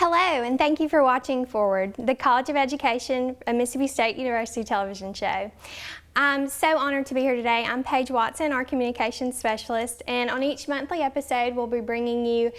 Hello, and thank you for watching Forward, the College of Education, a Mississippi State University television show. I'm so honored to be here today. I'm Paige Watson, our communications specialist, and on each monthly episode, we'll be bringing you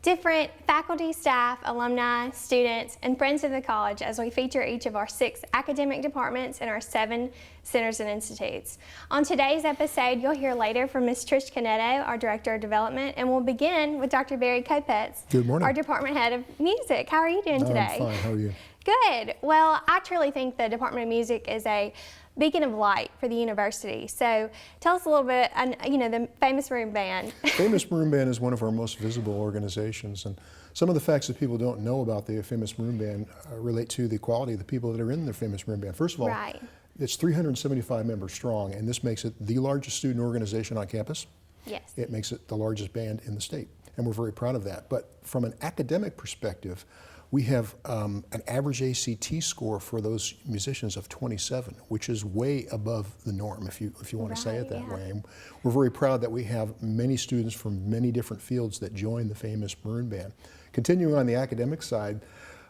different faculty, staff, alumni, students, and friends of the college as we feature each of our 6 academic departments and our 7 centers and institutes. On today's episode, you'll hear later from Ms. Trish Cunetto, our Director of Development, and we'll begin with Dr. Kopetz, Good morning. our Department Head of Music. How are you doing today? I'm fine. How are you? Good. Well, I truly think the Department of Music is a beacon of light for the university. So tell us a little bit, the Famous Maroon Band. Famous Maroon Band is one of our most visible organizations, and some of the facts that people don't know about the Famous Maroon Band relate to the quality of the people that are in the Famous Maroon Band. First of all, Right. It's 375 members strong, and this makes it the largest student organization on campus. Yes. It makes it the largest band in the state, and we're very proud of that. But from an academic perspective, we have an average ACT score for those musicians of 27, which is way above the norm, if you want to say it that way. And we're very proud that we have many students from many different fields that join the Famous Maroon Band. Continuing on the academic side,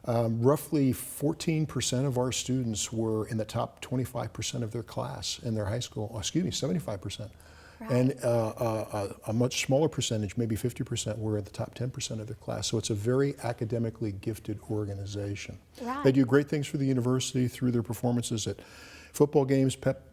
roughly 14% of our students were in the top 25% of their class in their high school, 75%. Right. And a much smaller percentage, maybe 50%, were at the top 10% of their class. So it's a very academically gifted organization. Right. They do great things for the university through their performances at football games, pep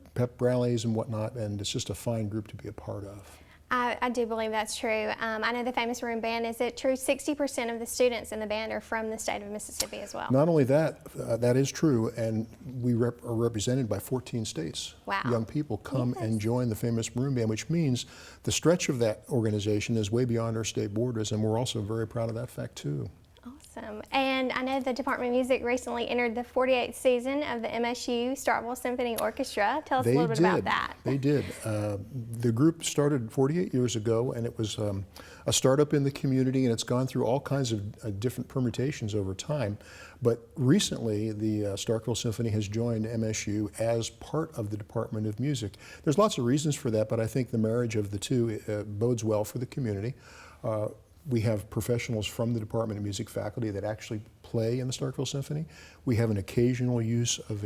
rallies and whatnot, and it's just a fine group to be a part of. I do believe that's true. I know the Famous Maroon Band, is it true 60% of the students in the band are from the state of Mississippi as well? Not only that, that is true, and we are represented by 14 states. Wow. Young people come and join the Famous Maroon Band, which means the stretch of that organization is way beyond our state borders, and we're also very proud of that fact too. Awesome. And I know the Department of Music recently entered the 48th season of the MSU Starkville Symphony Orchestra. Tell us a little bit about that. They did. The group started 48 years ago, and it was a startup in the community, and it's gone through all kinds of different permutations over time. But recently, the Starkville Symphony has joined MSU as part of the Department of Music. There's lots of reasons for that, but I think the marriage of the two bodes well for the community. We have professionals from the Department of Music faculty that actually play in the Starkville Symphony. We have an occasional use of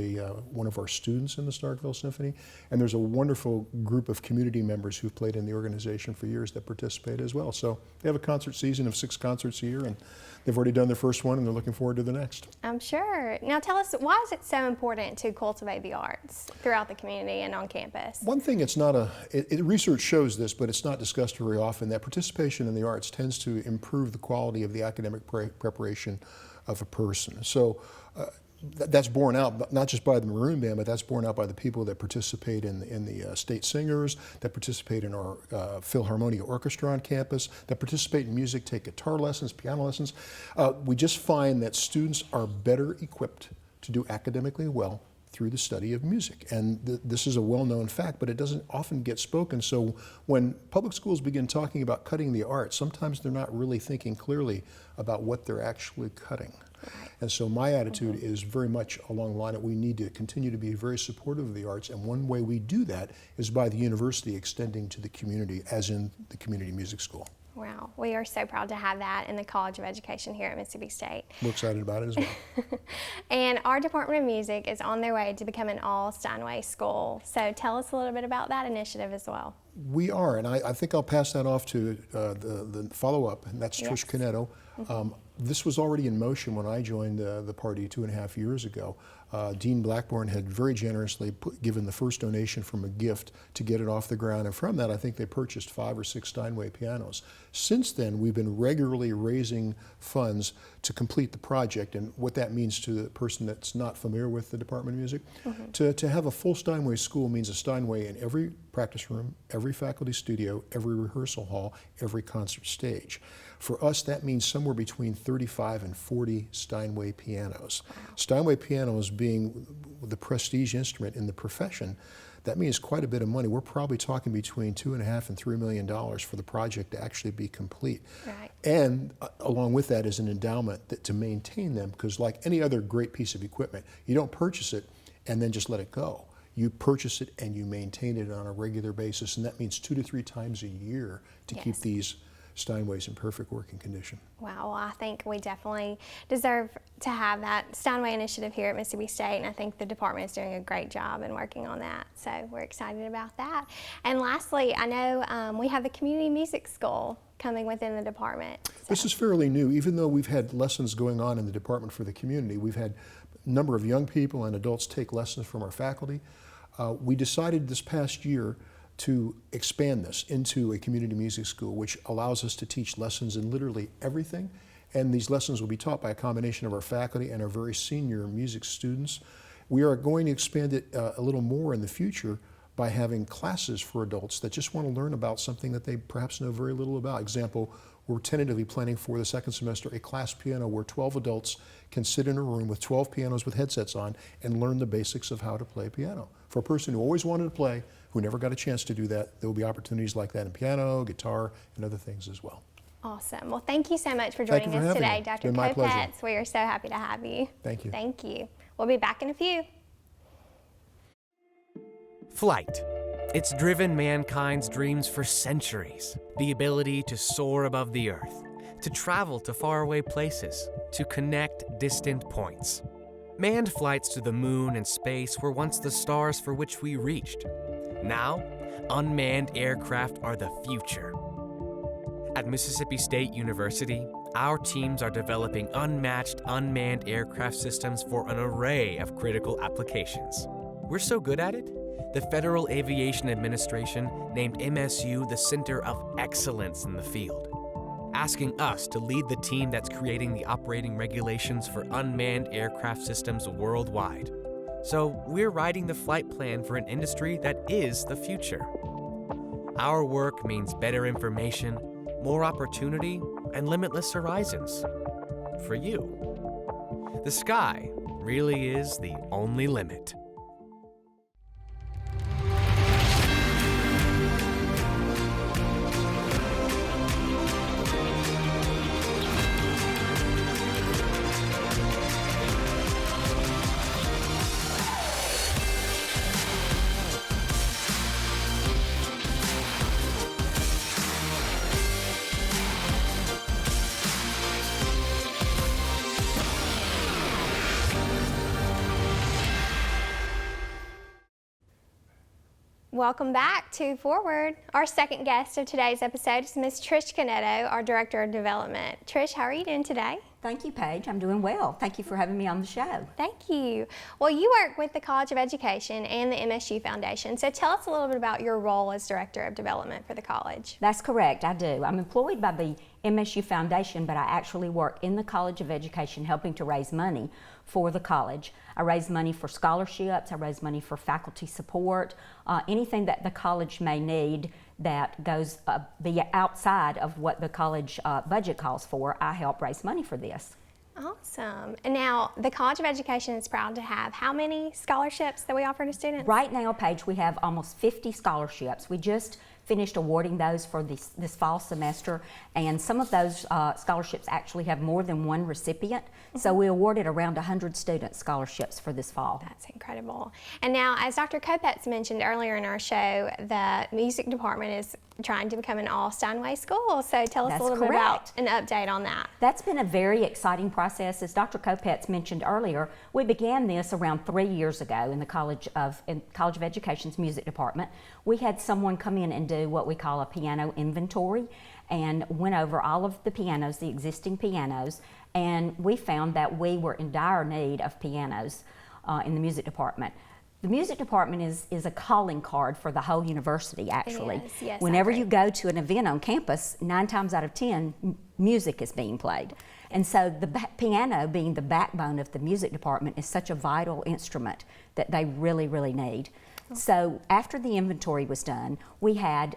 one of our students in the Starkville Symphony, and there's a wonderful group of community members who've played in the organization for years that participate as well. So they have a concert season of 6 concerts a year, and they've already done their first one, and they're looking forward to the next. I'm sure. Now tell us, why is it so important to cultivate the arts throughout the community and on campus? One thing, it's not research shows this, but it's not discussed very often, that participation in the arts tends to improve the quality of the academic preparation of a person. So that's borne out not just by the Maroon Band, but that's borne out by the people that participate in the state singers, that participate in our Philharmonia Orchestra on campus, that participate in music, take guitar lessons, piano lessons. We just find that students are better equipped to do academically well through the study of music. And this is a well-known fact, but it doesn't often get spoken. So when public schools begin talking about cutting the arts, sometimes they're not really thinking clearly about what they're actually cutting. Right. And so my attitude is very much along the line that we need to continue to be very supportive of the arts, and one way we do that is by the university extending to the community, as in the community music school. Wow, we are so proud to have that in the College of Education here at Mississippi State. We're excited about it as well. And our Department of Music is on their way to become an All-Steinway school. So tell us a little bit about that initiative as well. We are, and I think I'll pass that off to the follow-up, and that's Trish Cunetto. This was already in motion when I joined the party 2.5 years ago. Dean Blackburn had very generously given the first donation from a gift to get it off the ground, and from that I think they purchased 5 or 6 Steinway pianos. Since then, we've been regularly raising funds to complete the project, and what that means to the person that's not familiar with the Department of Music, to have a full Steinway school means a Steinway in every practice room, every faculty studio, every rehearsal hall, every concert stage. For us, that means somewhere between 35 and 40 Steinway pianos. Wow. Steinway pianos being the prestige instrument in the profession, that means quite a bit of money. We're probably talking between $2.5 and $3 million for the project to actually be complete. Right. And along with that is an endowment to maintain them, because like any other great piece of equipment, you don't purchase it and then just let it go. You purchase it and you maintain it on a regular basis, and that means 2 to 3 times a year to keep these Steinway's in perfect working condition. Wow, well, I think we definitely deserve to have that Steinway Initiative here at Mississippi State, and I think the department is doing a great job in working on that. So we're excited about that. And lastly, I know we have the Community Music School coming within the department. So. This is fairly new. Even though we've had lessons going on in the department for the community, we've had a number of young people and adults take lessons from our faculty. We decided this past year to expand this into a community music school, which allows us to teach lessons in literally everything. And these lessons will be taught by a combination of our faculty and our very senior music students. We are going to expand it a little more in the future by having classes for adults that just want to learn about something that they perhaps know very little about. Example, we're tentatively planning for the second semester a class piano where 12 adults can sit in a room with 12 pianos with headsets on and learn the basics of how to play piano. For a person who always wanted to play, who never got a chance to do that, there will be opportunities like that in piano, guitar, and other things as well. Awesome. Well, thank you so much for joining us today, Dr. Kopetz. We are so happy to have you. Thank you. Thank you. We'll be back in a few. Flight. It's driven mankind's dreams for centuries. The ability to soar above the earth, to travel to faraway places, to connect distant points. Manned flights to the moon and space were once the stars for which we reached. Now, unmanned aircraft are the future. At Mississippi State University, our teams are developing unmatched unmanned aircraft systems for an array of critical applications. We're so good at it, the Federal Aviation Administration named MSU the Center of Excellence in the field, asking us to lead the team that's creating the operating regulations for unmanned aircraft systems worldwide. So we're writing the flight plan for an industry that is the future. Our work means better information, more opportunity, and limitless horizons. For you. The sky really is the only limit. Welcome back to Forward. Our second guest of today's episode is Ms. Trish Cunetto, our Director of Development. Trish, how are you doing today? Thank you, Paige. I'm doing well. Thank you for having me on the show. Thank you. Well, you work with the College of Education and the MSU Foundation, so tell us a little bit about your role as Director of Development for the college. That's correct, I do. I'm employed by the MSU Foundation, but I actually work in the College of Education helping to raise money for the college. I raise money for scholarships, I raise money for faculty support, anything that the college may need that goes outside of what the college budget calls for. I help raise money for this. Awesome. And now, the College of Education is proud to have how many scholarships that we offer to students? Right now, Paige, we have almost 50 scholarships. We just finished awarding those for this fall semester, and some of those scholarships actually have more than one recipient. So we awarded around 100 students scholarships for this fall. That's incredible. And now, as Dr. Kopetz mentioned earlier in our show, the music department is trying to become an All-Steinway school. So tell us a little bit about an update on that. That's been a very exciting process. As Dr. Kopetz mentioned earlier, we began this around 3 years ago in the College of Education's music department. We had someone come in and do what we call a piano inventory and went over all of the pianos, the existing pianos, and we found that we were in dire need of pianos in the music department. The music department is a calling card for the whole university, actually. Yes, whenever you go to an event on campus, 9 times out of 10, music is being played. And so the piano, being the backbone of the music department, is such a vital instrument that they really, really need. So after the inventory was done, we had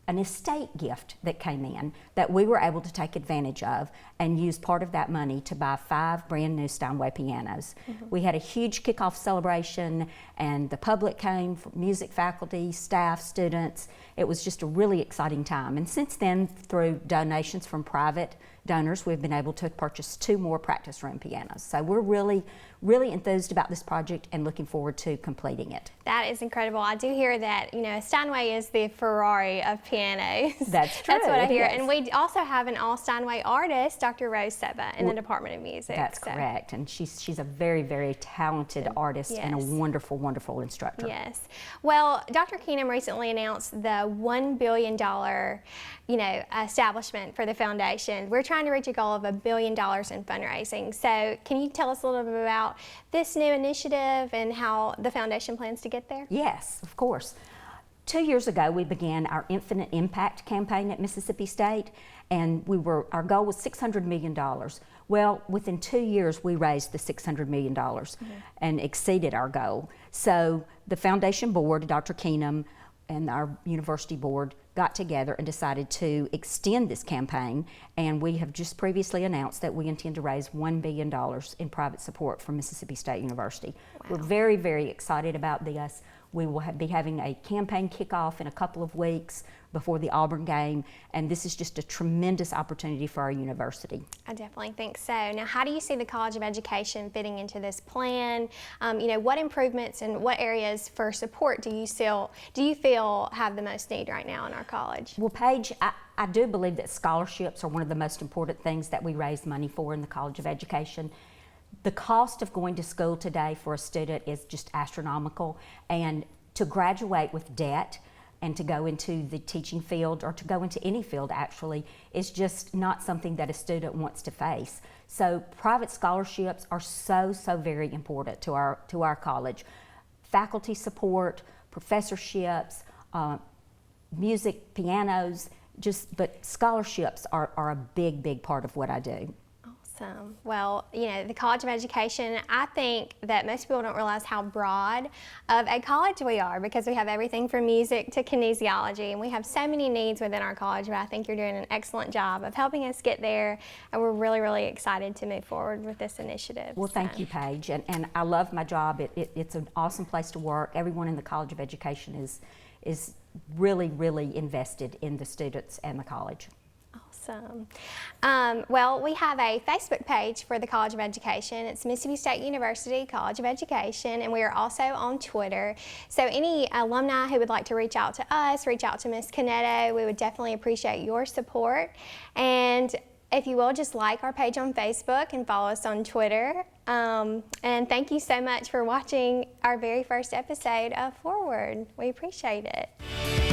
an estate gift that came in that we were able to take advantage of and use part of that money to buy 5 brand new Steinway pianos. We had a huge kickoff celebration, and the public came, music faculty, staff, students. It was just a really exciting time. And since then, through donations from private donors, we've been able to purchase 2 more practice room pianos. So we're really, really enthused about this project and looking forward to completing it. That is incredible. I do hear that, Steinway is the Ferrari of pianos. That's true. That's what I hear. Yes. And we also have an All-Steinway artist, Dr. Rose Seba, in the Department of Music. That's correct. And she's a very, very talented artist and a wonderful, wonderful instructor. Yes. Well, Dr. Keenum recently announced the $1 billion, establishment for the foundation. We're trying to reach a goal of $1 billion in fundraising. So can you tell us a little bit about this new initiative and how the foundation plans to get there? Yes, of course. 2 years ago, we began our Infinite Impact campaign at Mississippi State, and our goal was $600 million. Well, within 2 years, we raised the $600 million and exceeded our goal. So the foundation board, Dr. Keenum, and our university board got together and decided to extend this campaign, and we have just previously announced that we intend to raise $1 billion in private support from Mississippi State University. Wow. We're very, very excited about this. We will be having a campaign kickoff in a couple of weeks before the Auburn game, and this is just a tremendous opportunity for our university. I definitely think so. Now, how do you see the College of Education fitting into this plan? What improvements and what areas for support do you feel have the most need right now in our college? Well, Paige, I do believe that scholarships are one of the most important things that we raise money for in the College of Education. The cost of going to school today for a student is just astronomical, and to graduate with debt and to go into the teaching field, or to go into any field actually, is just not something that a student wants to face. So private scholarships are so very important to our college. Faculty support, professorships, music, pianos, but scholarships are a big part of what I do. Awesome. Well, the College of Education, I think that most people don't realize how broad of a college we are, because we have everything from music to kinesiology, and we have so many needs within our college, but I think you're doing an excellent job of helping us get there, and we're really excited to move forward with this initiative. Well, thank you, Paige, and I love my job. It's an awesome place to work. Everyone in the College of Education is really invested in the students and the college. Awesome. Well, we have a Facebook page for the College of Education. It's Mississippi State University College of Education, and we are also on Twitter. So any alumni who would like to reach out to us, reach out to Ms. Cunetto, we would definitely appreciate your support. And if you will, just like our page on Facebook and follow us on Twitter. And thank you so much for watching our very first episode of Forward. We appreciate it.